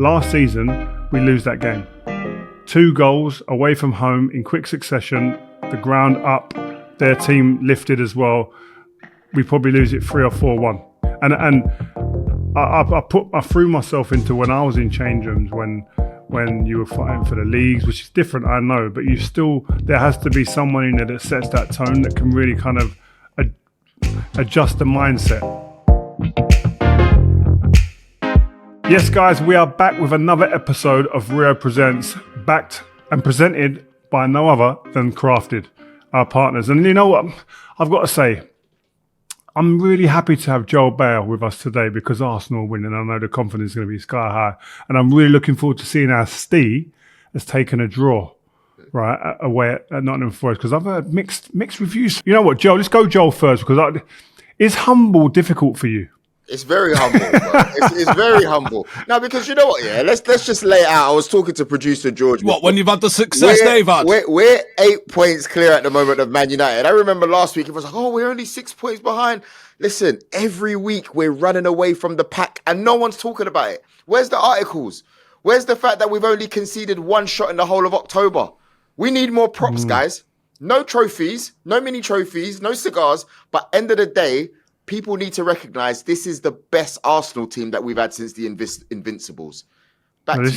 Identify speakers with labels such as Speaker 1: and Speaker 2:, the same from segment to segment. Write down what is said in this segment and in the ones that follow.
Speaker 1: Last season, we lose that game. 2 goals away from home in quick succession, the ground up, their team lifted as well. We probably lose it 3 or 4-1. And I threw myself into when I was in change rooms when you were fighting for the leagues, which is different, I know, but there has to be someone in there that sets that tone that can really kind of adjust the mindset. Yes, guys, we are back with another episode of Rio Presents, backed and presented by no other than Crafted, our partners. And you know what? I've got to say, I'm really happy to have Joel Bale with us today because Arsenal win, and I know the confidence is going to be sky high. And I'm really looking forward to seeing how Steve has taken a draw, right, away at Nottingham Forest, because I've heard mixed reviews. You know what, Joel? Let's go Joel first, because is humble difficult for you?
Speaker 2: It's very humble, bro. It's very humble. Now, because you know what, yeah, let's just lay it out. I was talking to producer George.
Speaker 3: What, when you've had the success they've had?
Speaker 2: We're 8 points clear at the moment of Man United. I remember last week it was like, oh, we're only 6 points behind. Listen, every week we're running away from the pack and no one's talking about it. Where's the articles? Where's the fact that we've only conceded 1 shot in the whole of October? We need more props, guys. No trophies, no mini trophies, no cigars. But end of the day, people need to recognise this is the best Arsenal team that we've had since the Invincibles.
Speaker 1: We're going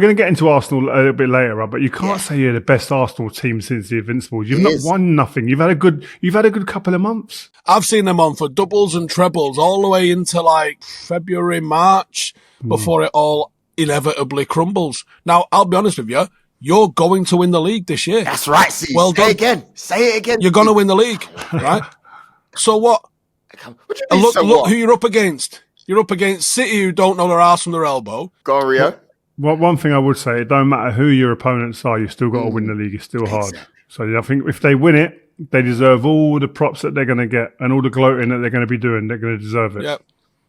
Speaker 1: to get into Arsenal a little bit later, right? But you can't say you're the best Arsenal team since the Invincibles. You've not won nothing. You've had a good couple of months.
Speaker 3: I've seen them on for doubles and trebles all the way into like February, March, before it all inevitably crumbles. Now, I'll be honest with you. You're going to win the league this year.
Speaker 2: That's right, Steve.
Speaker 3: Well done.
Speaker 2: Say it again.
Speaker 3: You're going to win the league, right? So what? Look who you're up against. You're up against City, who don't know their arse from their elbow.
Speaker 2: Go on, Rio.
Speaker 1: Well, one thing I would say, it don't matter who your opponents are, you've still got to win the league. It's still hard. So I think if they win it, they deserve all the props that they're going to get and all the gloating that they're going to be doing. They're going to deserve it.
Speaker 3: Yeah.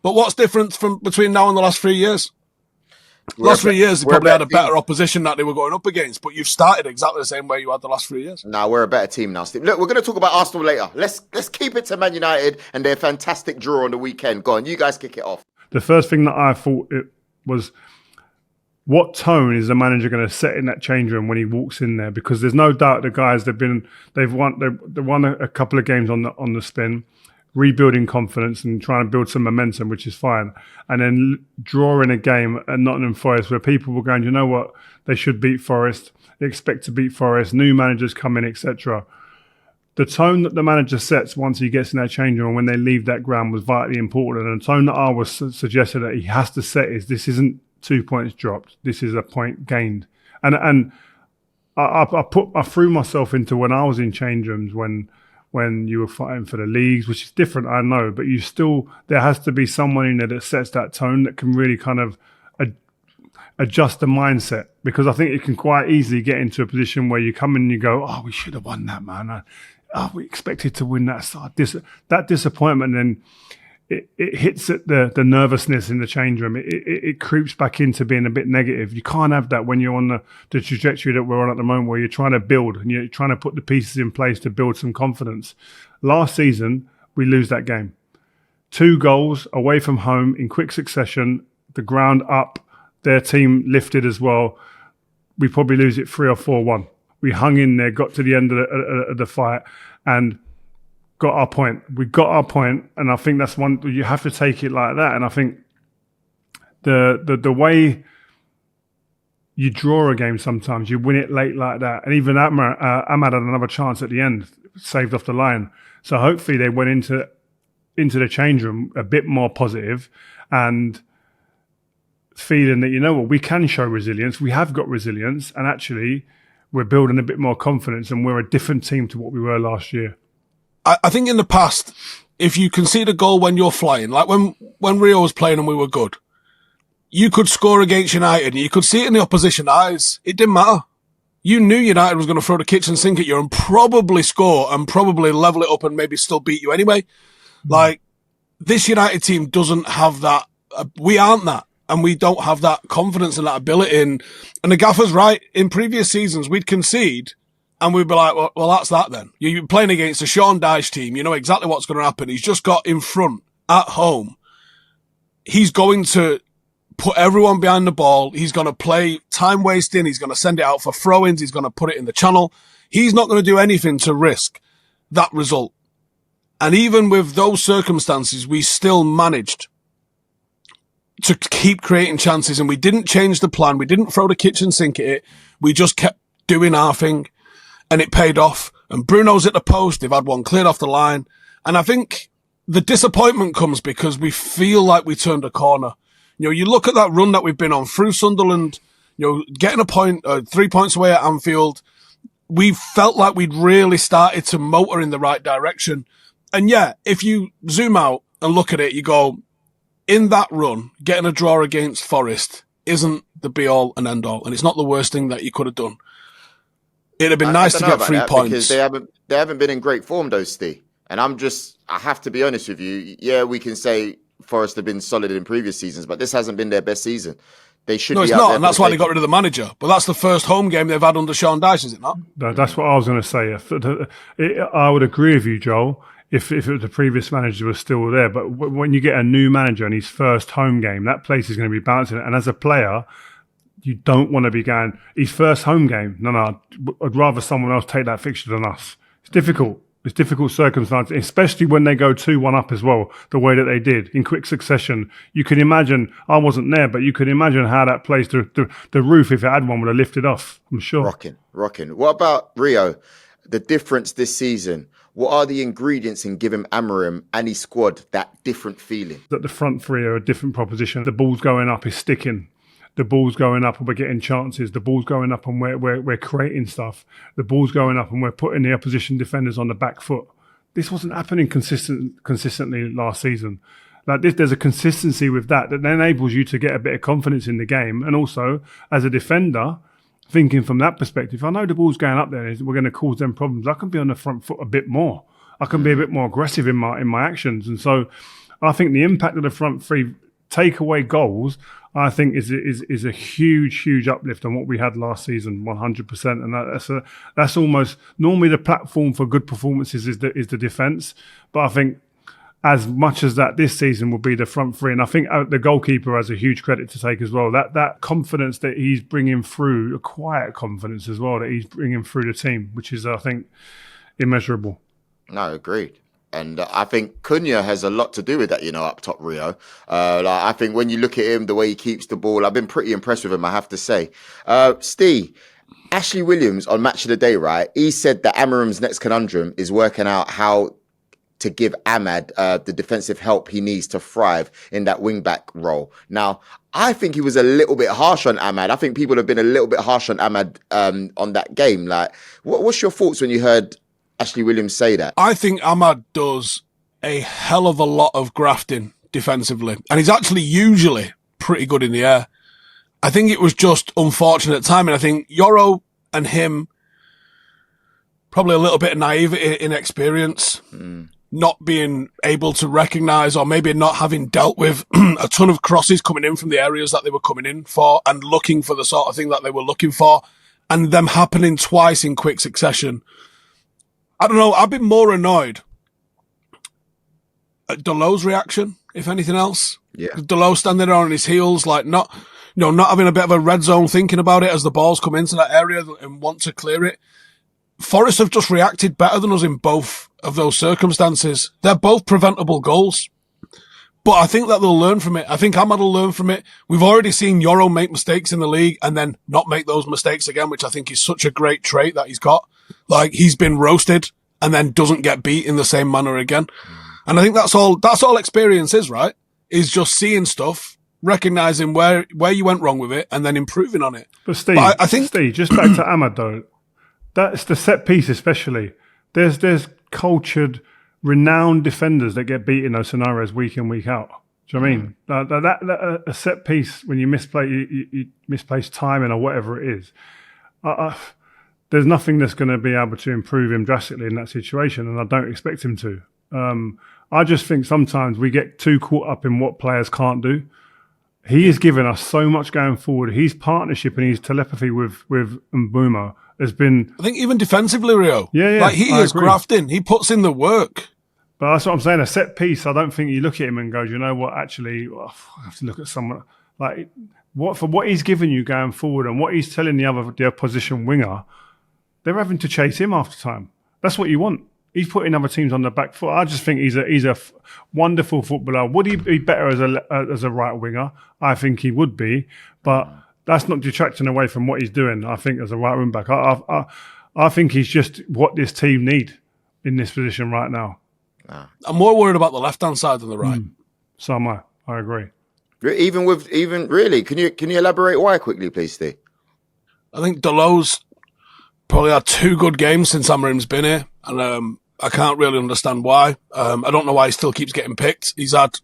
Speaker 3: But what's different between now and the last 3 years? Last 3 years, they probably had a better opposition that they were going up against, but you've started exactly the same way you had the last 3 years.
Speaker 2: Nah, we're a better team now, Steve. Look, we're going to talk about Arsenal later. Let's keep it to Man United and their fantastic draw on the weekend. Go on, you guys kick it off. The
Speaker 1: first thing that I thought it was, what tone is the manager going to set in that change room when he walks in there? Because there's no doubt the guys they've won a couple of games on the spin, rebuilding confidence and trying to build some momentum, which is fine. And then drawing a game at Nottingham Forest where people were going, you know what, they should beat Forest, they expect to beat Forest, new managers come in, etc. The tone that the manager sets once he gets in that change room and when they leave that ground was vitally important. And the tone that I was suggested that he has to set is, this isn't 2 points dropped, this is a point gained. And I threw myself into when I was in change rooms when you were fighting for the leagues, which is different, I know, but there has to be someone in there that sets that tone that can really kind of adjust the mindset, because I think it can quite easily get into a position where you come in and you go, oh, we should have won that, man. We expected to win that. That disappointment, and it hits at the nervousness in the change room. It creeps back into being a bit negative. You can't have that when you're on the trajectory that we're on at the moment, where you're trying to build and you're trying to put the pieces in place to build some confidence. Last season, we lose that game. 2 goals away from home in quick succession, the ground up, their team lifted as well. We probably lose it 3 or 4-1. We hung in there, got to the end of the fight, and got our point. We got our point, and I think that's one, you have to take it like that. And I think the way you draw a game sometimes, you win it late like that. And even Amad had another chance at the end, saved off the line. So hopefully they went into the change room a bit more positive and feeling that, you know what, we can show resilience. We have got resilience, and actually we're building a bit more confidence, and we're a different team to what we were last year.
Speaker 3: I think in the past, if you concede a goal when you're flying, like when Rio was playing and we were good, you could score against United and you could see it in the opposition eyes. It didn't matter. You knew United was going to throw the kitchen sink at you and probably score and probably level it up and maybe still beat you anyway. Like, this United team doesn't have that. We aren't that. And we don't have that confidence and that ability. And the gaffer's right. In previous seasons, we'd concede and we'd be like, well, that's that then. You're playing against a Sean Dyche team. You know exactly what's going to happen. He's just got in front at home. He's going to put everyone behind the ball. He's going to play time wasting. He's going to send it out for throw-ins. He's going to put it in the channel. He's not going to do anything to risk that result. And even with those circumstances, we still managed to keep creating chances, and we didn't change the plan. We didn't throw the kitchen sink at it. We just kept doing our thing, and it paid off. And Bruno's at the post. They've had one cleared off the line. And I think the disappointment comes because we feel like we turned a corner. You look at that run that we've been on through Sunderland, getting 3 points away at Anfield. We felt like we'd really started to motor in the right direction. And yeah, if you zoom out and look at it, you go, in that run, getting a draw against Forest isn't the be-all and end-all. And it's not the worst thing that you could have done. It'd have been nice to get 3 points.
Speaker 2: Because they haven't been in great form, though, Steve. And I have to be honest with you. Yeah, we can say Forest have been solid in previous seasons, but this hasn't been their best season. They should be. No,
Speaker 3: it's not, and that's why they got rid of the manager. But that's the first home game they've had under Sean Dyche, is it not?
Speaker 1: No, that's what I was going to say. I would agree with you, Joel, if it was the previous manager was still there. But when you get a new manager in his first home game, that place is going to be bouncing. And as a player, you don't want to be going, his first home game. No, I'd rather someone else take that fixture than us. It's difficult. It's difficult circumstances, especially when they go 2-1 up as well, the way that they did in quick succession. You can imagine, I wasn't there, but you can imagine how that place, the roof, if it had one, would have lifted off, I'm sure.
Speaker 2: Rocking. What about Rio? The difference this season, what are the ingredients in giving Amorim and his squad that different feeling?
Speaker 1: That the front three are a different proposition. The ball's going up is sticking. The ball's going up and we're getting chances. The ball's going up and we're creating stuff. The ball's going up and we're putting the opposition defenders on the back foot. This wasn't happening consistently last season. Like this, there's a consistency with that enables you to get a bit of confidence in the game. And also, as a defender, thinking from that perspective, I know the ball's going up there. We're going to cause them problems. I can be on the front foot a bit more. I can be a bit more aggressive in my actions. And so, I think the impact of the front three take away goals, I think is a huge uplift on what we had last season, 100%. And that's almost normally the platform for good performances is the defence. But I think as much as that this season will be the front three, and I think the goalkeeper has a huge credit to take as well. That confidence that he's bringing through, a quiet confidence as well that he's bringing through the team, which is I think immeasurable.
Speaker 2: No, agreed. And I think Cunha has a lot to do with that, up top, Rio. I think when you look at him, the way he keeps the ball, I've been pretty impressed with him, I have to say. Steve, Ashley Williams on Match of the Day, right? He said that Amorim's next conundrum is working out how to give Amad the defensive help he needs to thrive in that wing-back role. Now, I think he was a little bit harsh on Amad. I think people have been a little bit harsh on Amad on that game. Like, what's your thoughts when you heard Ashley Williams say that?
Speaker 3: I think Amad does a hell of a lot of grafting defensively, and he's actually usually pretty good in the air. I think it was just unfortunate timing. I think Yoro and him, probably a little bit of naive inexperience, not being able to recognise or maybe not having dealt with a ton of crosses coming in from the areas that they were coming in for and looking for the sort of thing that they were looking for, and them happening twice in quick succession. I don't know. I've been more annoyed at Dalot's reaction, if anything else.
Speaker 2: Yeah.
Speaker 3: Dalot standing there on his heels, like not having a bit of a red zone thinking about it as the balls come into that area and want to clear it. Forest have just reacted better than us in both of those circumstances. They're both preventable goals. But I think that they'll learn from it. I think Amad will learn from it. We've already seen Yoro make mistakes in the league and then not make those mistakes again, which I think is such a great trait that he's got. Like, he's been roasted and then doesn't get beat in the same manner again. And I think that's all experience is, right? Is just seeing stuff, recognizing where you went wrong with it and then improving on it.
Speaker 1: But Steve, just back to Amad though, that's the set piece especially. There's cultured, renowned defenders that get beat in those scenarios week in, week out. Do you know what I mean? That a set piece, when you misplace timing or whatever it is, there's nothing that's going to be able to improve him drastically in that situation, and I don't expect him to. I just think sometimes we get too caught up in what players can't do. He has given us so much going forward. His partnership and his telepathy with Mbeumo has been... I
Speaker 3: think even defensively, Rio.
Speaker 1: Yeah.
Speaker 3: Like, he is grafting. He puts in the work.
Speaker 1: But that's what I'm saying. A set piece, I don't think you look at him and go, you know what, actually, I have to look at someone... Like what he's giving you going forward and what he's telling the opposition winger, they're having to chase him after time. That's what you want. He's putting other teams on the back foot. I just think he's a wonderful footballer. Would he be better as a right winger? I think he would be, but that's not detracting away from what he's doing. I think as a right wing back, I think he's just what this team need in this position right now.
Speaker 3: I'm more worried about the left-hand side than the right.
Speaker 1: So am I. I agree.
Speaker 2: Even really, can you elaborate why quickly, please, Steve?
Speaker 3: I think Dalot's probably had 2 good games since Amorim's been here, and I can't really understand why. I don't know why he still keeps getting picked. He's had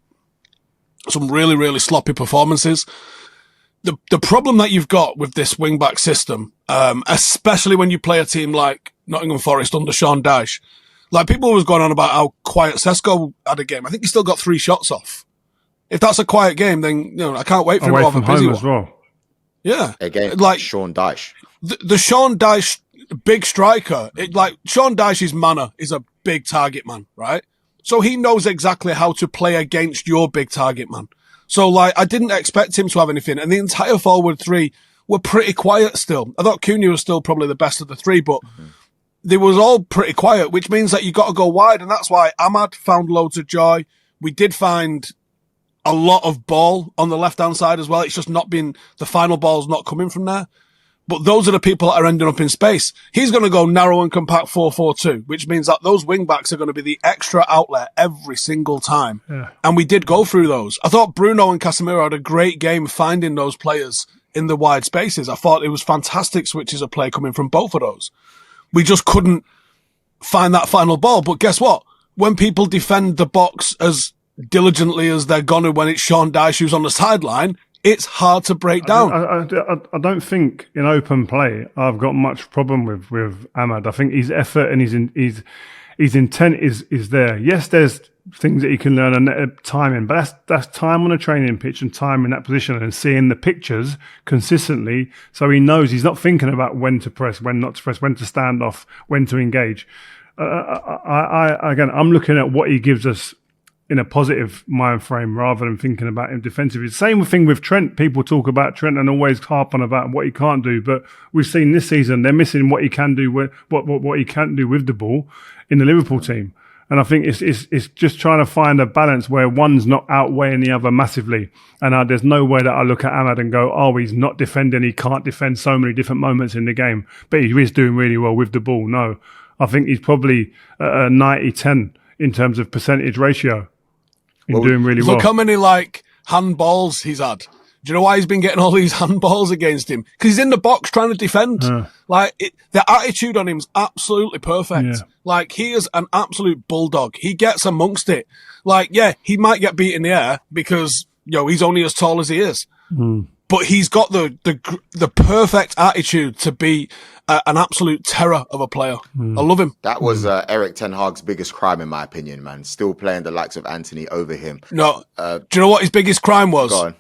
Speaker 3: some really, really sloppy performances. The problem that you've got with this wing-back system, especially when you play a team like Nottingham Forest under Sean Dyche, like people was going on about how quiet Sesko had a game. I think he still got 3 shots off. If that's a quiet game, then I can't wait for him to have a busy one.
Speaker 1: As well.
Speaker 3: Yeah,
Speaker 2: again,
Speaker 3: like
Speaker 2: Sean Dyche.
Speaker 3: The Sean Dyche big striker. Sean Dyche's manner is a big target man, right? So he knows exactly how to play against your big target man. So, I didn't expect him to have anything. And the entire forward 3 were pretty quiet still. I thought Cunha was still probably the best of the 3, but they was all pretty quiet, which means that you got to go wide. And that's why Amad found loads of joy. We did find a lot of ball on the left-hand side as well. It's just not been, the final ball's not coming from there. But those are the people that are ending up in space. He's going to go narrow and compact 4-4-2, which means that those wing-backs are going to be the extra outlet every single time. Yeah. And we did go through those. I thought Bruno and Casemiro had a great game finding those players in the wide spaces. I thought it was fantastic switches of play coming from both of those. We just couldn't find that final ball. But guess what? When people defend the box as diligently as they're gonna when it's Sean Dyche who's on the sideline, it's hard to break down.
Speaker 1: I don't think in open play I've got much problem with Amad. I think his effort and his intent is there. Yes, there's things that he can learn and timing, but that's time on a training pitch and time in that position and seeing the pictures consistently, so he knows he's not thinking about when to press, when not to press, when to stand off, when to engage. I'm looking at what he gives us in a positive mind frame rather than thinking about him defensively. Same thing with Trent. People talk about Trent and always harp on about what he can't do, but we've seen this season they're missing what he can do with what he can't do with the ball in the Liverpool team. And I think it's just trying to find a balance where one's not outweighing the other massively. And there's no way that I look at Amad and go, oh, he's not defending. He can't defend so many different moments in the game, but he is doing really well with the ball. No, I think he's probably a 90-10 in terms of percentage ratio. Doing really well.
Speaker 3: Look how many handballs he's had. Do you know why he's been getting all these handballs against him? Because he's in the box trying to defend. The attitude on him is absolutely perfect. Yeah. He is an absolute bulldog. He gets amongst it. He might get beat in the air because he's only as tall as he is. But he's got the perfect attitude to be an absolute terror of a player. I love him.
Speaker 2: That was Erik ten Hag's biggest crime, in my opinion, man. Still playing the likes of Antony over him.
Speaker 3: No, do you know what his biggest crime was?
Speaker 2: Go on.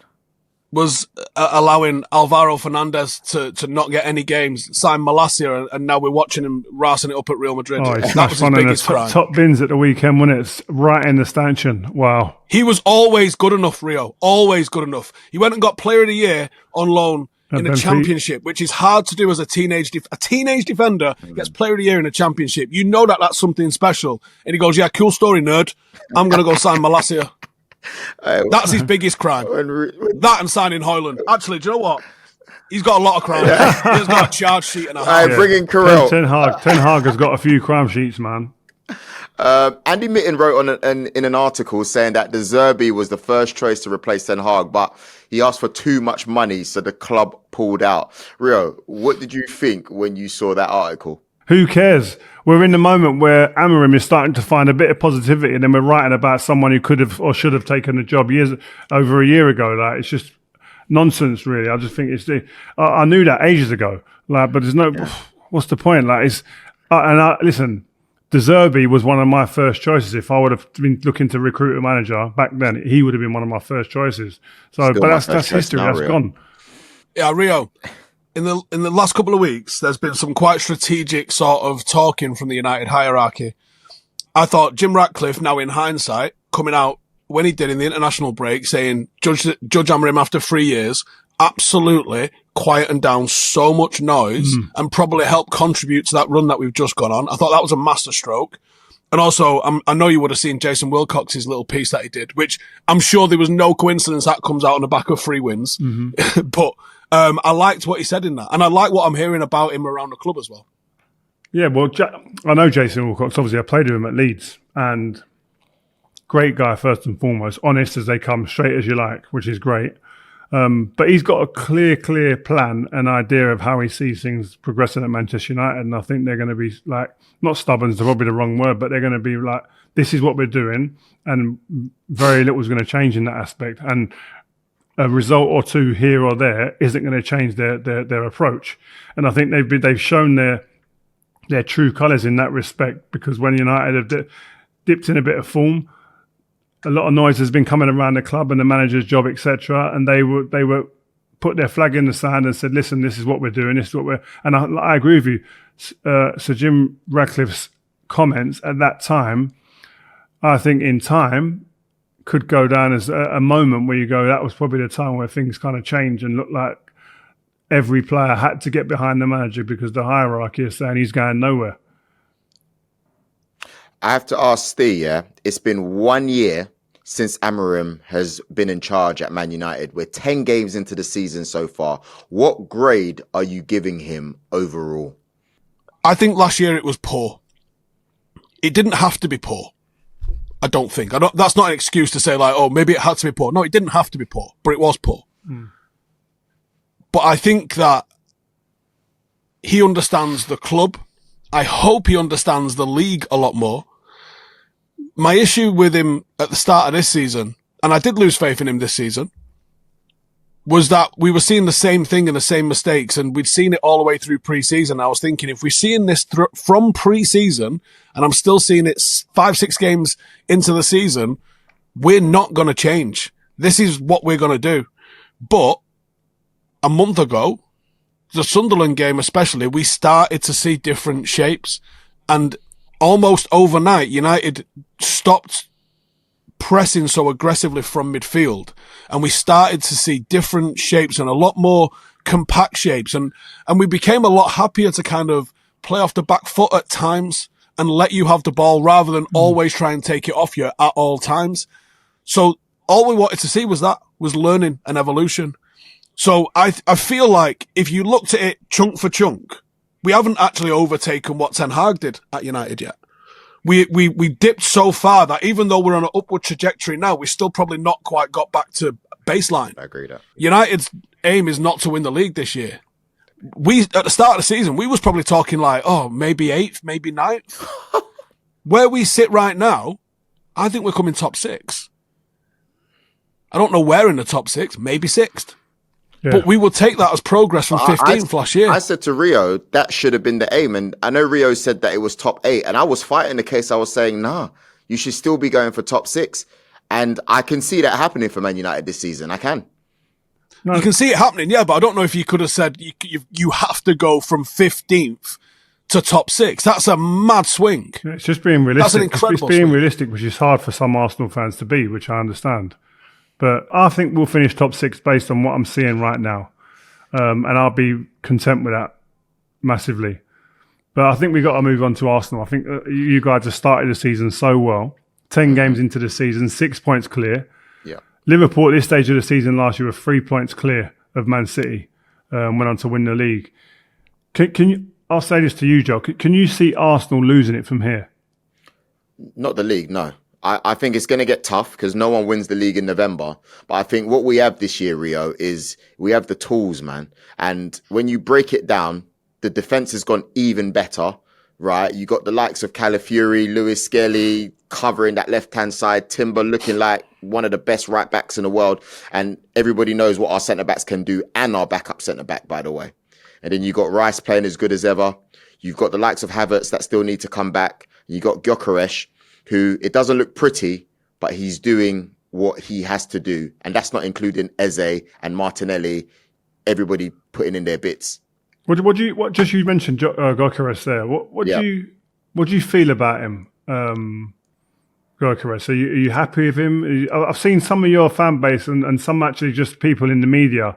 Speaker 3: Was allowing Alvaro Fernandez to not get any games, sign Malacia, and now we're watching him rassing it up at Real Madrid.
Speaker 1: Oh, that was his biggest crime. Top bins at the weekend, wasn't it? Right in the stanchion. Wow.
Speaker 3: He was always good enough, Rio. Always good enough. He went and got Player of the Year on loan in a championship, which is hard to do as a teenage defender gets Player of the Year in a championship. You know that that's something special. And he goes, yeah, cool story, nerd. I'm going to go sign Malacia. That's his biggest crime. That and signing Haaland. Actually, do you know what? He's got a lot of crimes. He's got a charge sheet and a half.
Speaker 2: Bringing Carell.
Speaker 1: Ten Hag has got a few crime sheets, man.
Speaker 2: Andy Mitten wrote in an article saying that De Zerbi was the first choice to replace Ten Hag, but he asked for too much money, so the club pulled out. Rio, what did you think when you saw that article?
Speaker 1: Who cares? We're in the moment where Amorim is starting to find a bit of positivity, and then we're writing about someone who could have or should have taken the job over a year ago. It's just nonsense, really. I just think I knew that ages ago. But there's no. Yeah. What's the point? Listen. De Zerbi was one of my first choices. If I would have been looking to recruit a manager back then, he would have been one of my first choices. But that's history. That's gone.
Speaker 3: Yeah, Rio. In the last couple of weeks, there's been some quite strategic sort of talking from the United hierarchy. I thought Jim Ratcliffe, now in hindsight, coming out when he did in the international break, saying, Judge Amorim after 3 years, absolutely quietened down so much noise and probably helped contribute to that run that we've just gone on. I thought that was a masterstroke. And also, I know you would have seen Jason Wilcox's little piece that he did, which I'm sure there was no coincidence that comes out on the back of 3 wins. But I liked what he said in that. And I like what I'm hearing about him around the club as well.
Speaker 1: Yeah, well, I know Jason Wilcox. Obviously, I played with him at Leeds. And great guy, first and foremost. Honest as they come, straight as you like, which is great. But he's got a clear plan, an idea of how he sees things progressing at Manchester United. And I think they're going to be like, not stubborn is probably the wrong word, but they're going to be like, this is what we're doing. And very little is going to change in that aspect. And a result or two here or there isn't going to change their approach. And I think they've shown their true colours in that respect, because when United have dipped in a bit of form, a lot of noise has been coming around the club and the manager's job, etc. And they were put their flag in the sand and said, "Listen, this is what we're doing. This is what we're." And I agree with you. Sir Jim Ratcliffe's comments at that time, I think in time, could go down as a moment where you go, that was probably the time where things kind of changed and looked like every player had to get behind the manager because the hierarchy is saying he's going nowhere.
Speaker 2: I have to ask Steve, yeah, it's been 1 year since Amorim has been in charge at Man United. We're 10 games into the season so far. What grade are you giving him overall?
Speaker 3: I think last year it was poor. It didn't have to be poor. I don't think. That's not an excuse to say like, oh, maybe it had to be poor. No, it didn't have to be poor, but it was poor. But I think that he understands the club. I hope he understands the league a lot more. My issue with him at the start of this season, and I did lose faith in him this season, was that we were seeing the same thing and the same mistakes, and we'd seen it all the way through pre-season. I was thinking, if we're seeing this from pre-season, and I'm still seeing it 5-6 games into the season, we're not going to change. This is what we're going to do. But a month ago, the Sunderland game especially, we started to see different shapes, and almost overnight, United stopped pressing so aggressively from midfield, and we started to see different shapes and a lot more compact shapes, and we became a lot happier to kind of play off the back foot at times and let you have the ball rather than always try and take it off you at all times. So all we wanted to see was learning and evolution. So I feel like if you looked at it chunk for chunk, we haven't actually overtaken what Ten Hag did at United yet. We dipped so far that even though we're on an upward trajectory now, we still probably not quite got back to baseline.
Speaker 2: I agree with that.
Speaker 3: United's aim is not to win the league this year. At the start of the season, we was probably talking like, oh, maybe 8th, maybe 9th. Where we sit right now, I think we're coming top 6. I don't know where in the top 6, maybe 6th. Yeah. But we will take that as progress from 15th last year.
Speaker 2: I said to Rio, that should have been the aim. And I know Rio said that it was top 8. And I was fighting the case. I was saying, nah, you should still be going for top 6. And I can see that happening for Man United this season. I can.
Speaker 3: No. You can see it happening, yeah. But I don't know if you could have said you have to go from 15th to top 6. That's a mad swing.
Speaker 1: Yeah, it's just being realistic.
Speaker 3: That's an incredible
Speaker 1: It's being
Speaker 3: swing.
Speaker 1: realistic, which is hard for some Arsenal fans to be, which I understand. But I think we'll finish top 6 based on what I'm seeing right now. And I'll be content with that massively. But I think we've got to move on to Arsenal. I think you guys have started the season so well. 10 games into the season, 6 points clear.
Speaker 2: Yeah.
Speaker 1: Liverpool at this stage of the season last year were 3 points clear of Man City. Went on to win the league. Can you? I'll say this to you, Joe. Can you see Arsenal losing it from here?
Speaker 2: Not the league, no. I think it's going to get tough because no one wins the league in November. But I think what we have this year, Rio, is we have the tools, man. And when you break it down, the defense has gone even better, right? You got the likes of Calafiori, Lewis Skelly covering that left-hand side, Timber looking like one of the best right backs in the world. And everybody knows what our centre-backs can do, and our backup centre-back, by the way. And then you got Rice playing as good as ever. You've got the likes of Havertz that still need to come back. You got Gyokeres, who it doesn't look pretty, but he's doing what he has to do. And that's not including Eze and Martinelli, everybody putting in their bits.
Speaker 1: What just you mentioned Gyokeres there. What do you feel about him? Gyokeres. So are you happy with him? I've seen some of your fan base and some actually just people in the media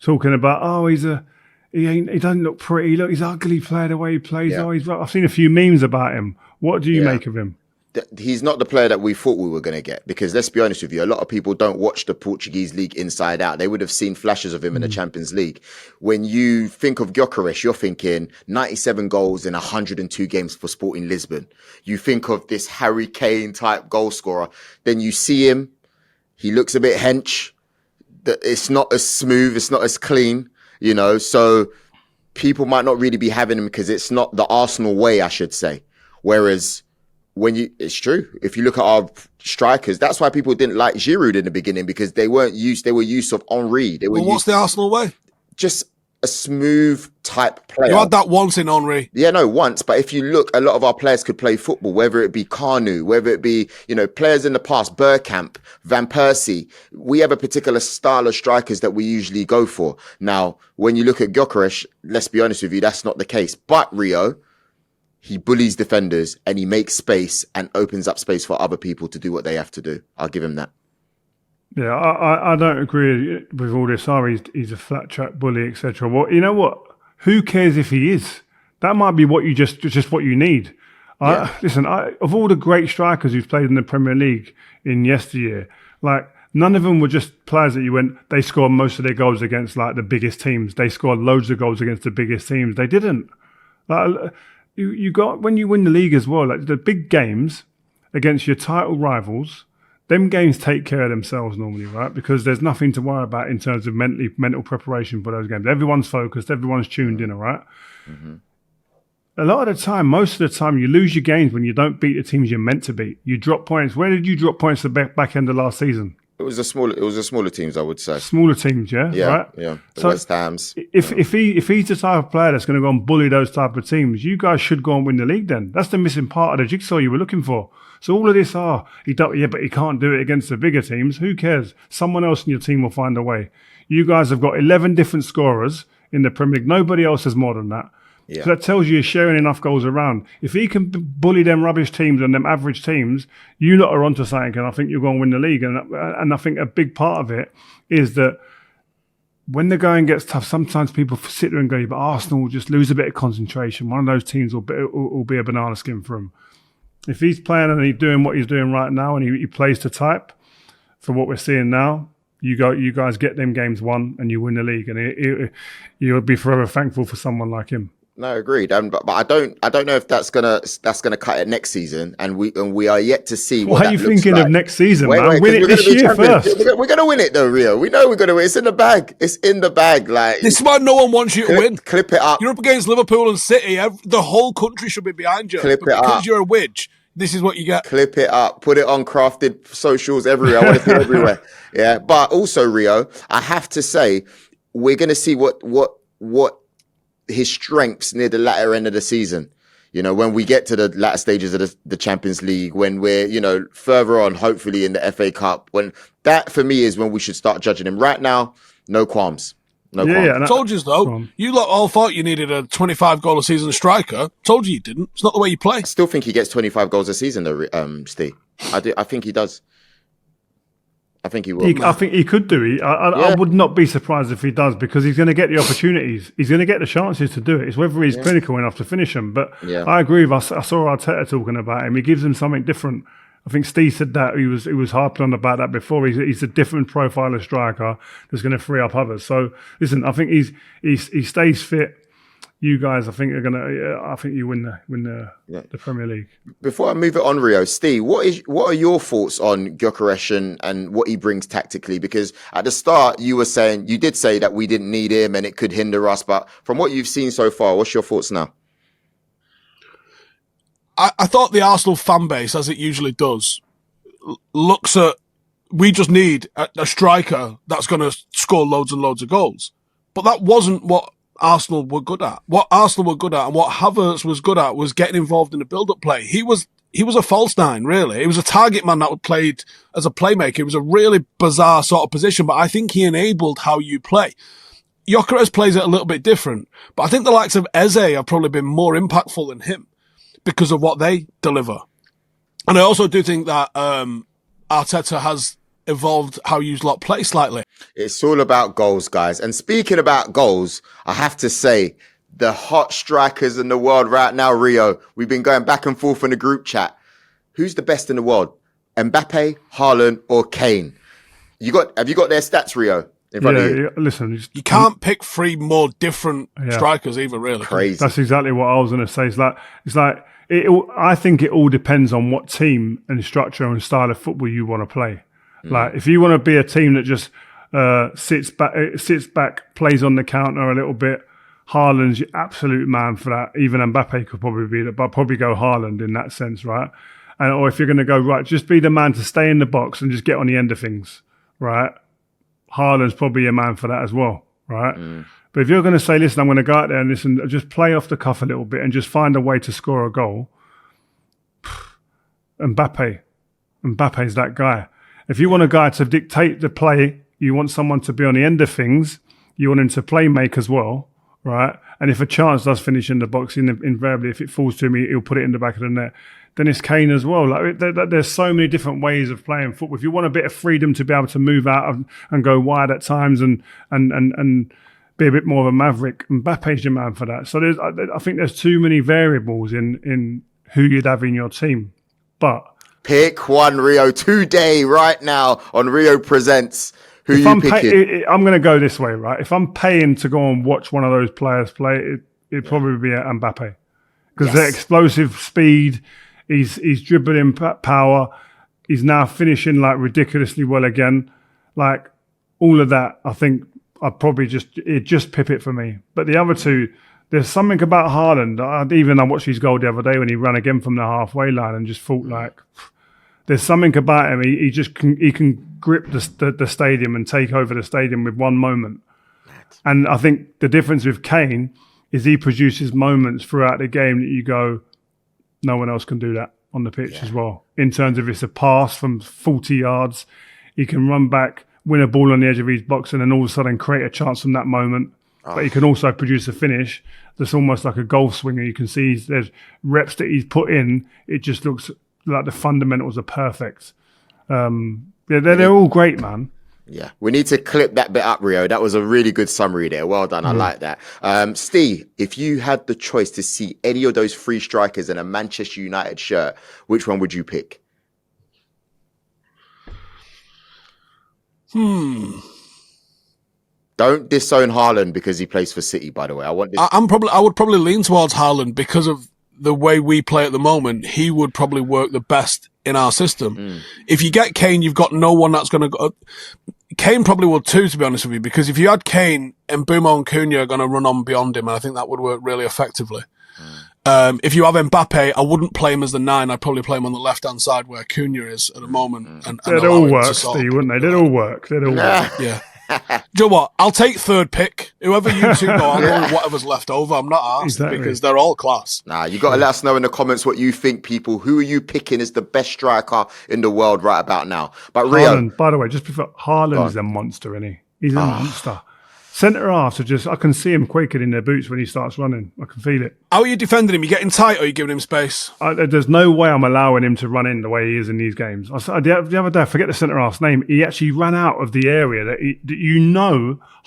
Speaker 1: talking about, oh, he doesn't look pretty. Look, he's ugly player the way he plays.
Speaker 2: Yeah.
Speaker 1: Oh, I've seen a few memes about him. What do you make of him?
Speaker 2: He's not the player that we thought we were going to get, because let's be honest with you, a lot of people don't watch the Portuguese league inside out. They would have seen flashes of him in the Champions League. When you think of Gyokeres, you're thinking 97 goals in 102 games for Sporting Lisbon. You think of this Harry Kane type goal scorer. Then you see him. He looks a bit hench. It's not as smooth. It's not as clean, so people might not really be having him because it's not the Arsenal way, I should say. Whereas it's true. If you look at our strikers, that's why people didn't like Giroud in the beginning, because they were used of Henry.
Speaker 3: What's the Arsenal way?
Speaker 2: Just a smooth type player.
Speaker 3: You had that once in Henry.
Speaker 2: Yeah, no, once. But if you look, a lot of our players could play football, whether it be Kanu, whether it be, players in the past, Bergkamp, Van Persie. We have a particular style of strikers that we usually go for. Now, when you look at Gyokeres, let's be honest with you, that's not the case. But Rio, he bullies defenders and he makes space and opens up space for other people to do what they have to do. I'll give him that.
Speaker 1: Yeah, I don't agree with all this. He's a flat track bully, etc. Well, you know what? Who cares if he is? That might be what you just what you need. Listen, of all the great strikers who've played in the Premier League in yesteryear, like none of them were just players that you went, they scored most of their goals against like the biggest teams. They scored loads of goals against the biggest teams. They didn't. You got, when you win the league as well, like the big games against your title rivals, them games take care of themselves normally, right? Because there's nothing to worry about in terms of mental preparation for those games. Everyone's focused, everyone's tuned in, all right? Mm-hmm. A lot of the time, most of the time, you lose your games when you don't beat the teams you're meant to beat. You drop points. Where did you drop points the back end of last season?
Speaker 2: It was the smaller teams, I would say.
Speaker 1: Smaller teams, yeah, right?
Speaker 2: Yeah. The West Hams.
Speaker 1: If he's the type of player that's going to go and bully those type of teams, you guys should go and win the league. Then that's the missing part of the jigsaw you were looking for. So all of this, but he can't do it against the bigger teams. Who cares? Someone else in your team will find a way. You guys have got 11 different scorers in the Premier League. Nobody else has more than that. Yeah. So that tells you he's sharing enough goals around. If he can bully them rubbish teams and them average teams, you lot are onto something, and I think you're going to win the league. And I think a big part of it is that when the going gets tough, sometimes people sit there and go, but Arsenal will just lose a bit of concentration. One of those teams will be a banana skin for him. If he's playing and he's doing what he's doing right now and he plays to type for what we're seeing now, you guys get them games won and you win the league. And you'll be forever thankful for someone like him.
Speaker 2: No, agreed. But I don't know if that's gonna cut it next season, and we are yet to see.
Speaker 1: Why are you thinking of next season, man? Win it this year first.
Speaker 2: We're gonna win it though, Rio. We know we're gonna win. It's in the bag. It's in the bag. Like,
Speaker 3: this is why no one wants you to win.
Speaker 2: Clip it up.
Speaker 3: You're up against Liverpool and City. The whole country should be behind you.
Speaker 2: Clip it up.
Speaker 3: Because you're a witch. This is what you get. Clip
Speaker 2: it up. Put it on crafted socials everywhere. I want to see it everywhere. Yeah. But also, Rio, I have to say, we're gonna see what his strengths near the latter end of the season. When we get to the latter stages of the Champions League, when we're, further on, hopefully in the FA Cup, when that for me is when we should start judging him. Right now, no qualms. No qualms.
Speaker 3: Yeah, told you though. You lot all thought you needed a 25 goal a season striker. Told you didn't. It's not the way you play.
Speaker 2: I still think he gets 25 goals a season though, Steve. I think he does. I think he will.
Speaker 1: I think he could do. I would not be surprised if he does, because he's going to get the opportunities. He's going to get the chances to do it. It's whether he's clinical enough to finish them. But I agree with us. I saw Arteta talking about him. He gives him something different. I think Steve said that he was harping on about that before. He's a different profile of striker that's going to free up others. So listen, I think he stays fit. You guys, I think you win the Premier League.
Speaker 2: Before I move it on, Rio, Steve, what are your thoughts on Gyokeres and what he brings tactically? Because at the start you did say that we didn't need him and it could hinder us, but from what you've seen so far, what's your thoughts now?
Speaker 3: I thought the Arsenal fan base, as it usually does, looks at, we just need a striker that's going to score loads and loads of goals. But that wasn't what Arsenal were good at. What Arsenal were good at and what Havertz was good at was getting involved in the build-up play. He was a false nine, really. He was a target man that played as a playmaker. It was a really bizarre sort of position, but I think he enabled how you play. Gyokeres plays it a little bit different, but I think the likes of Eze have probably been more impactful than him because of what they deliver. And I also do think that Arteta has evolved how you lot play slightly.
Speaker 2: It's all about goals, guys. And speaking about goals, I have to say, the hot strikers in the world right now, Rio, we've been going back and forth in the group chat. Who's the best in the world? Mbappe, Haaland, or Kane? Have you got their stats, Rio? In front of you?
Speaker 1: Yeah, listen.
Speaker 3: You can't pick three more different strikers either, really.
Speaker 2: Crazy.
Speaker 1: That's exactly what I was going to say. I think it all depends on what team and structure and style of football you want to play. Like, if you want to be a team that just sits back, plays on the counter a little bit, Haaland's your absolute man for that. Even Mbappe could probably be that, but I'd probably go Haaland in that sense, right? Or if you're going to go, right, just be the man to stay in the box and just get on the end of things, right? Haaland's probably a man for that as well, right? But if you're going to say, listen, I'm going to go out there and listen, just play off the cuff a little bit and just find a way to score a goal, Mbappe's that guy. If you want a guy to dictate the play, you want someone to be on the end of things, you want him to play make as well, right? And if a chance does finish in the box, invariably, if it falls to me, he'll put it in the back of the net. Then it's Kane as well. Like, there's so many different ways of playing football. If you want a bit of freedom to be able to move out and go wide at times and be a bit more of a maverick, Mbappe's your man for that. So I think there's too many variables in who you'd have in your team. But
Speaker 2: pick one, Rio, today, right now on Rio Presents. Who you picking?
Speaker 1: I'm going to go this way, right? If I'm paying to go and watch one of those players play, it'd probably be Mbappe. Because their explosive speed, he's dribbling power, he's now finishing like ridiculously well again. Like, all of that, I think I'd probably just pip it for me. But the other two, there's something about Haaland. I watched his goal the other day when he ran again from the halfway line and just thought, like, there's something about him. He can grip the stadium and take over the stadium with one moment. And I think the difference with Kane is he produces moments throughout the game that you go, no one else can do that on the pitch as well. In terms of it's a pass from 40 yards, he can run back, win a ball on the edge of his box, and then all of a sudden create a chance from that moment. But he can also produce a finish that's almost like a goal swinger. You can see there's reps that he's put in. It just looks like the fundamentals are perfect. They're all great, man.
Speaker 2: Yeah, we need to clip that bit up, Rio. That was a really good summary there. Well done. I like that. Steve, if you had the choice to see any of those three strikers in a Manchester United shirt, which one would you pick? Don't disown Haaland because he plays for City, by the way. I
Speaker 3: would probably lean towards Haaland because of the way we play at the moment. He would probably work the best in our system. If you get Kane, you've got no one that's going to go. Kane probably would too, to be honest with you, because if you had Kane, Mbeumo and Cunha are going to run on beyond him, and I think that would work really effectively. If you have Mbappe, I wouldn't play him as the 9. I'd probably play him on the left-hand side where Cunha is at the moment. And
Speaker 1: they'd all work, Steve, wouldn't they? They'd all work.
Speaker 3: Yeah. Do you know what? I'll take third pick. Whoever you two go, I'll go with whatever's left over. I'm not asked because they're all class.
Speaker 2: Nah, you got to let us know in the comments what you think, people. Who are you picking as the best striker in the world right about now? But Rio,
Speaker 1: Haaland, by the way, just before, Haaland's a monster, isn't he? He's a monster. Centre halves are just, I can see him quaking in their boots when he starts running. I can feel it.
Speaker 3: How are you defending him? You getting tight or are you giving him space?
Speaker 1: There's no way I'm allowing him to run in the way he is in these games. The other day, I forget the centre half's name. He actually ran out of the area that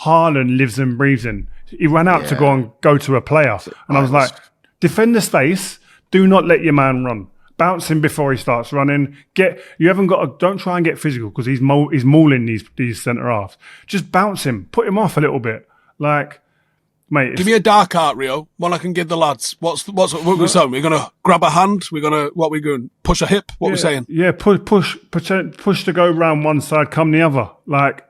Speaker 1: Haaland lives and breathes in. He ran out to go to a player. And I was like, defend the space. Do not let your man run. Bounce him before he starts running. Don't try and get physical because he's mauling these centre halves. Just bounce him, put him off a little bit. Like, mate,
Speaker 3: give me a dark art, Rio. One I can give the lads. What we saying? We're gonna grab a hand. What we going? Push a hip. What we saying?
Speaker 1: Yeah, push to go round one side, come the other. Like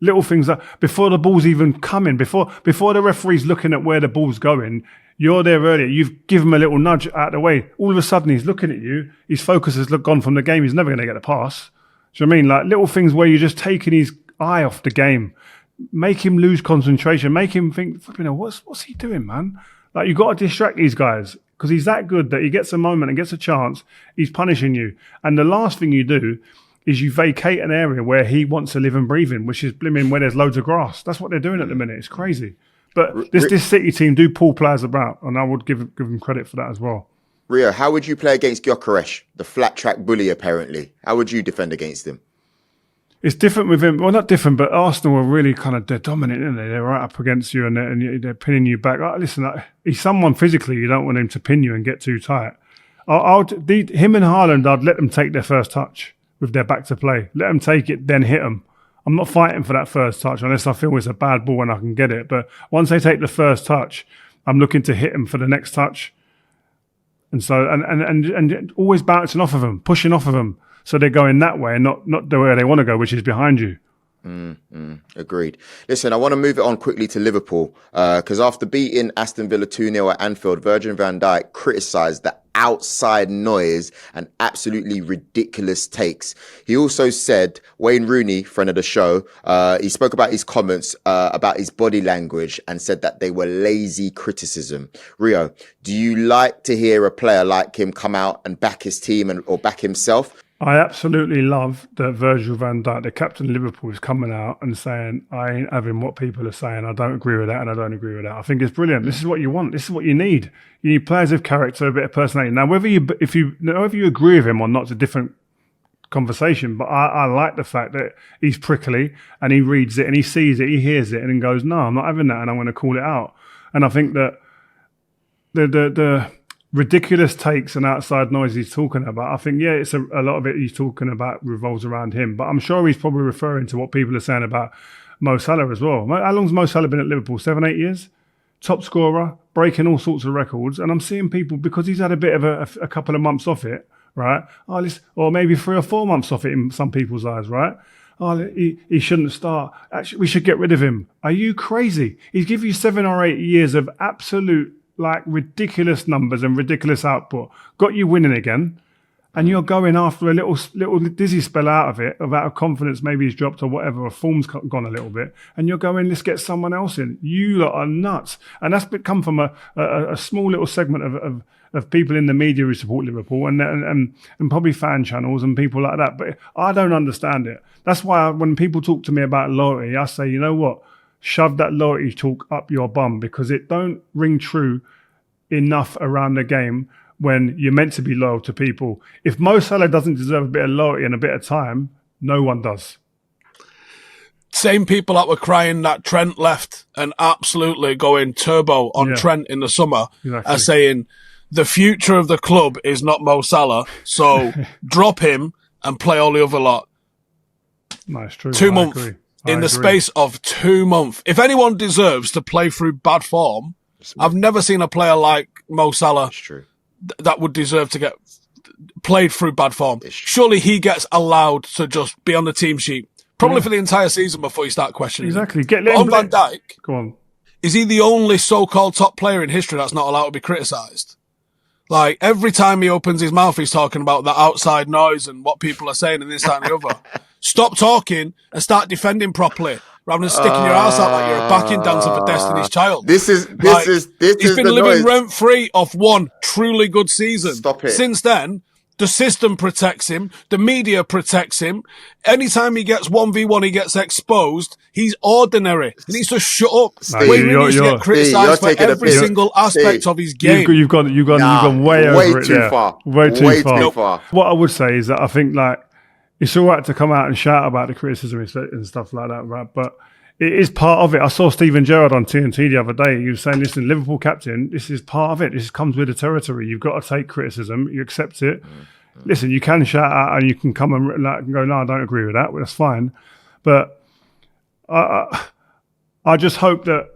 Speaker 1: little things that before the ball's even coming, before the referee's looking at where the ball's going. You're there earlier. You've given him a little nudge out of the way. All of a sudden, he's looking at you. His focus has gone from the game. He's never going to get a pass. Do you know what I mean? Like little things where you're just taking his eye off the game. Make him lose concentration. Make him think, what's he doing, man? Like, you've got to distract these guys because he's that good that he gets a moment and gets a chance. He's punishing you. And the last thing you do is you vacate an area where he wants to live and breathe in, which is blimmin' where there's loads of grass. That's what they're doing at the minute. It's crazy. But this City team do pull players about, and I would give them credit for that as well.
Speaker 2: Rio, how would you play against Gyokeres, the flat track bully, apparently? How would you defend against him?
Speaker 1: It's different with him. Well, not different, but Arsenal are really they're dominant, aren't they? They're right up against you and they're pinning you back. Listen, he's someone physically, you don't want him to pin you and get too tight. Him and Haaland, I'd let them take their first touch with their back to play. Let them take it, then hit them. I'm not fighting for that first touch unless I feel it's a bad ball and I can get it. But once they take the first touch, I'm looking to hit them for the next touch. And so, and always bouncing off of them, pushing off of them. So they're going that way and not the way they want to go, which is behind you.
Speaker 2: Agreed. Listen, I want to move it on quickly to Liverpool because after beating Aston Villa 2-0 at Anfield, Virgil van Dijk criticised the outside noise and absolutely ridiculous takes. He also said, Wayne Rooney, friend of the show, he spoke about his comments about his body language and said that they were lazy criticism. Rio, do you like to hear a player like him come out and back his team or back himself?
Speaker 1: I absolutely love that Virgil van Dijk, the captain of Liverpool, is coming out and saying, I ain't having what people are saying. I don't agree with that and I don't agree with that. I think it's brilliant. This is what you want. This is what you need. You need players of character, a bit of personality. Now, whether you agree with him or not, it's a different conversation. But I like the fact that he's prickly and he reads it and he sees it, he hears it and then goes, no, I'm not having that and I'm going to call it out. And I think that the ridiculous takes and outside noise he's talking about, I think, it's a lot of it he's talking about revolves around him. But I'm sure he's probably referring to what people are saying about Mo Salah as well. How long's Mo Salah been at Liverpool? 7-8 years? Top scorer, breaking all sorts of records. And I'm seeing people, because he's had a bit of a couple of months off it, right? Or maybe 3 or 4 months off it in some people's eyes, right? He shouldn't start. Actually, we should get rid of him. Are you crazy? He's given you 7 or 8 years of absolute ridiculous numbers and ridiculous output, got you winning again, and you're going after a little dizzy spell out of it, of confidence, maybe he's dropped or whatever, or form's gone a little bit, and you're going, let's get someone else in. You lot are nuts. And that's come from a small little segment of people in the media who support Liverpool and probably fan channels and people like that. But I don't understand it. That's why when people talk to me about loyalty, I say, you know what? Shove that loyalty talk up your bum, because it don't ring true enough around the game when you're meant to be loyal to people. If Mo Salah doesn't deserve a bit of loyalty and a bit of time, no one does.
Speaker 3: Same people that were crying that Trent left and absolutely going turbo on Trent in the summer are saying the future of the club is not Mo Salah, so drop him and play all the other lot.
Speaker 1: No, it's true.
Speaker 3: 2 months. In the space of 2 months. If anyone deserves to play through bad form, I've never seen a player like Mo Salah that would deserve to get played through bad form. Surely he gets allowed to just be on the team sheet, probably for the entire season before you start questioning him. On Van Dijk,
Speaker 1: go on.
Speaker 3: Is he the only so-called top player in history that's not allowed to be criticised? Like, every time he opens his mouth, he's talking about the outside noise and what people are saying and this, that, and the other. Stop talking and start defending properly, rather than sticking your ass out like you're a backing dancer for Destiny's Child.
Speaker 2: This is
Speaker 3: he's been living rent-free off one truly good season.
Speaker 2: Stop it.
Speaker 3: Since then, the system protects him. The media protects him. Anytime he gets 1v1, he gets exposed. He's ordinary. He needs to shut up. Wayne needs to get criticised for every single aspect of his game.
Speaker 1: You've gone way over it there. Way too far. What I would say is that I think it's all right to come out and shout about the criticism and stuff like that, right? But it is part of it. I saw Steven Gerrard on TNT the other day. He was saying, listen, Liverpool captain, this is part of it. This comes with the territory. You've got to take criticism. You accept it. Listen, you can shout out and you can come and go, no, I don't agree with that. Well, that's fine. But I just hope that,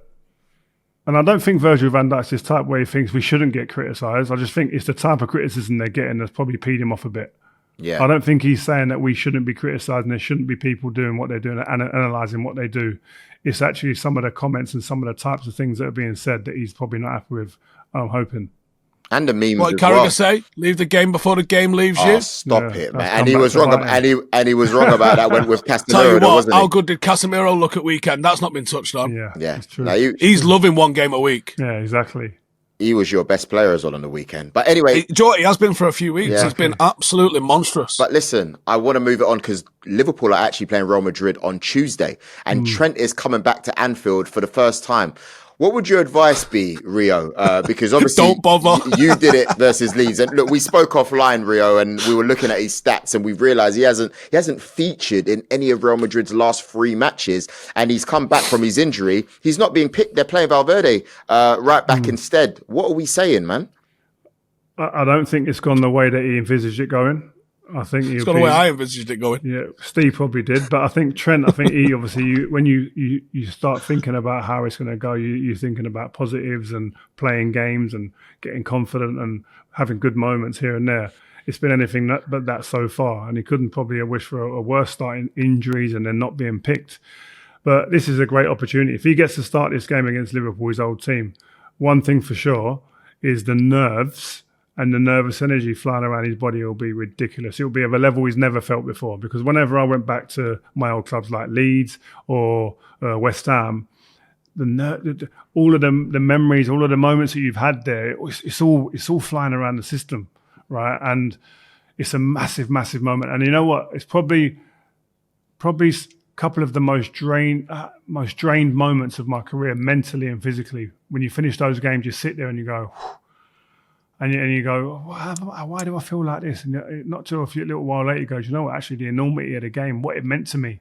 Speaker 1: and I don't think Virgil van Dijk's this type where he thinks we shouldn't get criticised. I just think it's the type of criticism they're getting that's probably peed him off a bit. Yeah. I don't think he's saying that we shouldn't be criticised and there shouldn't be people doing what they're doing and analysing what they do. It's actually some of the comments and some of the types of things that are being said that he's probably not happy with, I'm hoping.
Speaker 2: And the memes.
Speaker 3: What did Carragher say? Leave the game before the game leaves you.
Speaker 2: Stop it, man! And he was wrong. And he was wrong about that when with Casemiro.
Speaker 3: Tell you what, how good did Casemiro look at weekend? That's not been touched on.
Speaker 1: Yeah,
Speaker 2: it's true.
Speaker 3: Now, he's loving one game a week.
Speaker 1: Yeah, exactly.
Speaker 2: He was your best player as well on the weekend. But anyway,
Speaker 3: he has been for a few weeks. He's been absolutely monstrous.
Speaker 2: But listen, I want to move it on because Liverpool are actually playing Real Madrid on Tuesday, and Trent is coming back to Anfield for the first time. What would your advice be, Rio? Because obviously
Speaker 3: Don't bother.
Speaker 2: you did it versus Leeds. And look, we spoke offline, Rio, and we were looking at his stats, and we've realised he hasn't featured in any of Real Madrid's last 3 matches, and he's come back from his injury. He's not being picked. They're playing Valverde right back instead. What are we saying, man?
Speaker 1: I don't think it's gone the way that he envisaged it going. I think
Speaker 3: It's got the way I envisaged it going.
Speaker 1: Yeah, Steve probably did, but I think Trent. I think he obviously. When you start thinking about how it's going to go, you're thinking about positives and playing games and getting confident and having good moments here and there. It's been anything but that so far, and he couldn't probably have wished for a worse start in injuries and then not being picked. But this is a great opportunity if he gets to start this game against Liverpool, his old team. One thing for sure is the nerves. And the nervous energy flying around his body will be ridiculous. It will be of a level he's never felt before. Because whenever I went back to my old clubs like Leeds or West Ham, all of the memories, all of the moments that you've had there, it's all flying around the system, right? And it's a massive, massive moment. And you know what? It's probably a couple of the most drained moments of my career, mentally and physically. When you finish those games, you sit there and you go. Whew. And you go, why do I feel like this? And not till a little while later, you go, you know what? Actually, the enormity of the game, what it meant to me,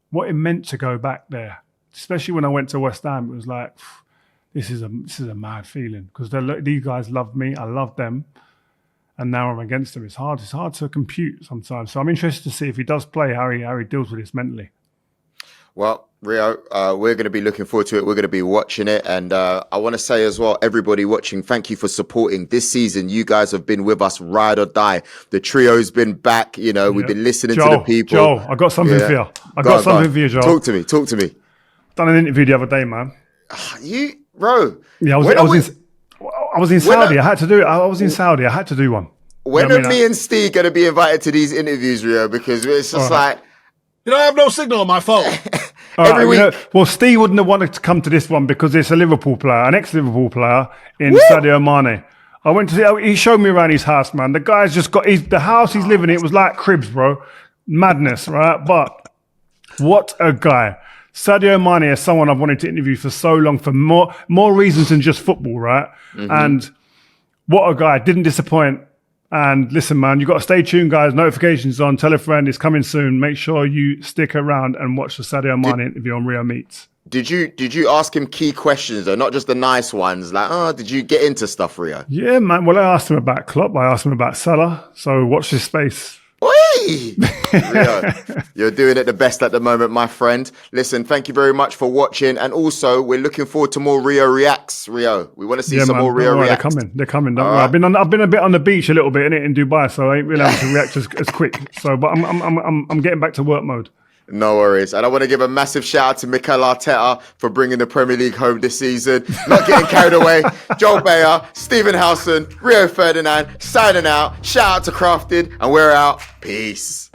Speaker 1: what it meant to go back there. Especially when I went to West Ham, it was like, this is a mad feeling because these guys loved me, I loved them, and now I'm against them. It's hard to compute sometimes. So I'm interested to see if he does play, how he deals with this mentally.
Speaker 2: Well, Rio, we're going to be looking forward to it. We're going to be watching it. And I want to say as well, everybody watching, thank you for supporting this season. You guys have been with us, ride or die. The trio's been back. You know, we've been listening to the people.
Speaker 1: Joel, I got something for you. I got something for you, Joel.
Speaker 2: Talk to me.
Speaker 1: Done an interview the other day, man.
Speaker 2: Yeah,
Speaker 1: I was in Saudi. I had to do it. I was in Saudi. I had to do one.
Speaker 2: When are me and Steve going to be invited to these interviews, Rio? Because it's just like...
Speaker 3: You know, I have no signal on my phone.
Speaker 2: Every week.
Speaker 1: Well, Steve wouldn't have wanted to come to this one because it's a Liverpool player, an ex-Liverpool player in Sadio Mane. I went to see, he showed me around his house, man. The guy's just got the house he's living in. It was like cribs, bro. Madness, right? But what a guy. Sadio Mane is someone I've wanted to interview for so long for more reasons than just football, right? Mm-hmm. And what a guy. Didn't disappoint. And listen, man, you got to stay tuned, guys. Notifications on. Tell a friend. It's coming soon. Make sure you stick around and watch the Sadio Mane interview on Rio Meets.
Speaker 2: Did you ask him key questions though, not just the nice ones? Like, did you get into stuff, Rio?
Speaker 1: Yeah, man. Well, I asked him about Klopp. I asked him about Salah. So watch this space.
Speaker 2: Oi! Rio, you're doing it the best at the moment, my friend. Listen, thank you very much for watching. And also, we're looking forward to more Rio Reacts. Rio, we want to see some more Rio Reacts.
Speaker 1: They're coming. Don't worry. I've been a bit on the beach a little bit in Dubai, so I ain't really able to react as quick. So, but I'm getting back to work mode.
Speaker 2: No worries. And I want to give a massive shout out to Mikel Arteta for bringing the Premier League home this season. Not getting carried away. Joel Bayer, Stephen Howson, Rio Ferdinand, signing out. Shout out to Crafted, and we're out. Peace.